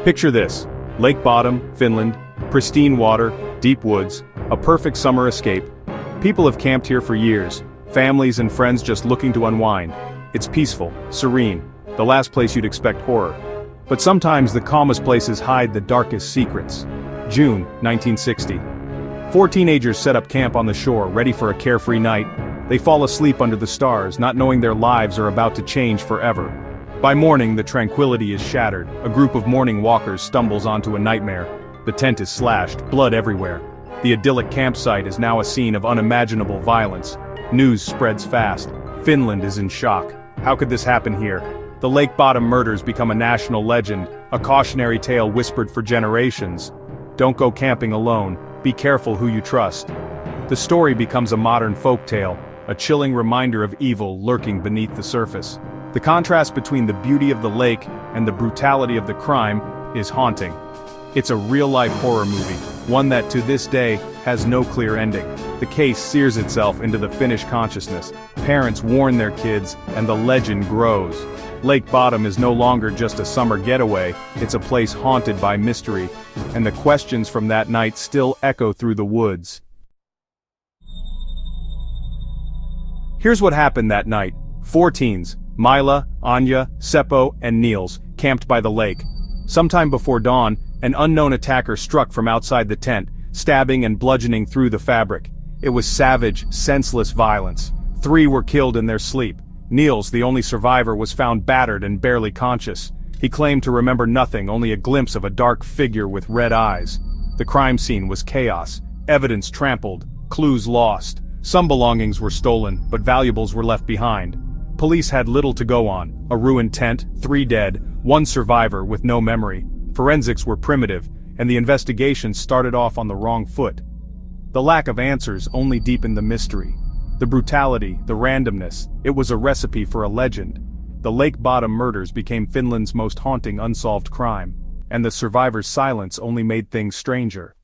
Picture this: Lake Bodom, Finland, pristine water, deep woods, a perfect summer escape. People have camped here for years, families and friends just looking to unwind. It's peaceful, serene, the last place you'd expect horror. But sometimes the calmest places hide the darkest secrets. June, 1960. 4 teenagers set up camp on the shore, ready for a carefree night. They fall asleep under the stars, not knowing their lives are about to change forever. By morning, the tranquility is shattered. A group of morning walkers stumbles onto a nightmare. The tent is slashed, blood everywhere. The idyllic campsite is now a scene of unimaginable violence. News spreads fast. Finland is in shock. How could this happen here? The Lake Bodom murders become a national legend, a cautionary tale whispered for generations. Don't go camping alone. Be careful who you trust. The story becomes a modern folktale, a chilling reminder of evil lurking beneath the surface. The contrast between the beauty of the lake and the brutality of the crime is haunting. It's a real-life horror movie, one that to this day has no clear ending. The case sears itself into the Finnish consciousness. Parents warn their kids, and the legend grows. Lake Bodom is no longer just a summer getaway, it's a place haunted by mystery, and the questions from that night still echo through the woods. Here's what happened that night. 4 teens, Mila, Anya, Seppo, and Niels, camped by the lake. Sometime before dawn, an unknown attacker struck from outside the tent, stabbing and bludgeoning through the fabric. It was savage, senseless violence. 3 were killed in their sleep. Niels, the only survivor, was found battered and barely conscious. He claimed to remember nothing, only a glimpse of a dark figure with red eyes. The crime scene was chaos, evidence trampled, clues lost. Some belongings were stolen, but valuables were left behind. Police had little to go on: a ruined tent, 3 dead, 1 survivor with no memory. Forensics were primitive, and the investigation started off on the wrong foot. The lack of answers only deepened the mystery. The brutality, the randomness, it was a recipe for a legend. The Lake Bodom murders became Finland's most haunting unsolved crime, and the survivors' silence only made things stranger.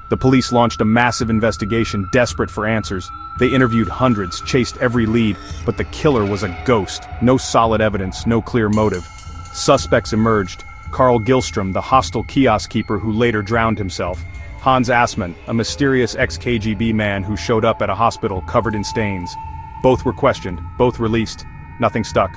The police launched a massive investigation, desperate for answers. They interviewed hundreds, chased every lead, but the killer was a ghost. No solid evidence, no clear motive. Suspects emerged: Carl Gillstrom, the hostile kiosk keeper who later drowned himself; Hans Assmann, a mysterious ex-KGB man who showed up at a hospital covered in stains. Both were questioned, both released. Nothing stuck.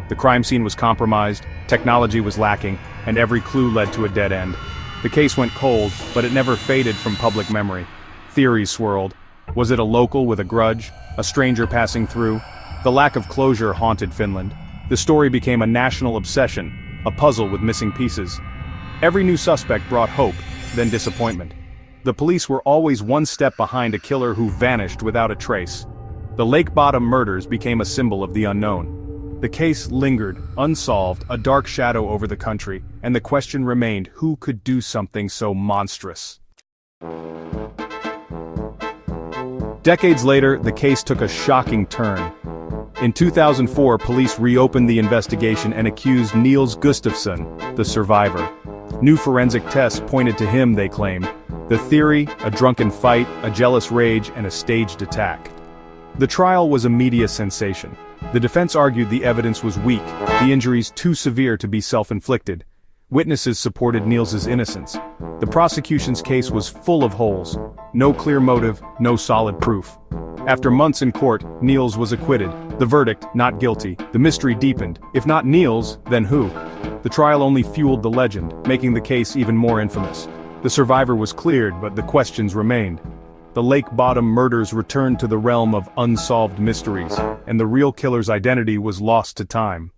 The crime scene was compromised, technology was lacking, and every clue led to a dead end. The case went cold, but it never faded from public memory. Theories swirled. Was it a local with a grudge? A stranger passing through? The lack of closure haunted Finland. The story became a national obsession, a puzzle with missing pieces. Every new suspect brought hope, then disappointment. The police were always one step behind a killer who vanished without a trace. The Lake Bodom murders became a symbol of the unknown. The case lingered, unsolved, a dark shadow over the country, and the question remained: who could do something so monstrous? Decades later, the case took a shocking turn. In 2004, police reopened the investigation and accused Niels Gustafsson, the survivor. New forensic tests pointed to him, they claimed. The theory: a drunken fight, a jealous rage, and a staged attack. The trial was a media sensation. The defense argued the evidence was weak, the injuries too severe to be self-inflicted. Witnesses supported Niels's innocence. The prosecution's case was full of holes. No clear motive, no solid proof. After months in court, Niels was acquitted. The verdict: not guilty. The mystery deepened. If not Niels, then who? The trial only fueled the legend, making the case even more infamous. The survivor was cleared, but the questions remained. The Lake Bodom murders returned to the realm of unsolved mysteries, and the real killer's identity was lost to time.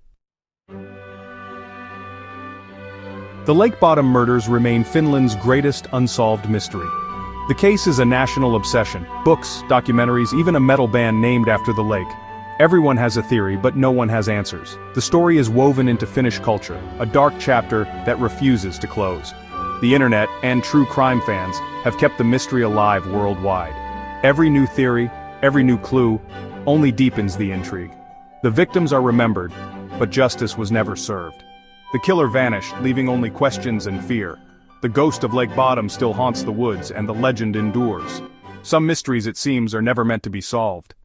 The Lake Bodom murders remain Finland's greatest unsolved mystery. The case is a national obsession. Books, documentaries, even a metal band named after the lake. Everyone has a theory, but no one has answers. The story is woven into Finnish culture, a dark chapter that refuses to close. The internet, and true crime fans, have kept the mystery alive worldwide. Every new theory, every new clue, only deepens the intrigue. The victims are remembered, but justice was never served. The killer vanished, leaving only questions and fear. The ghost of Lake Bodom still haunts the woods, and the legend endures. Some mysteries, it seems, are never meant to be solved.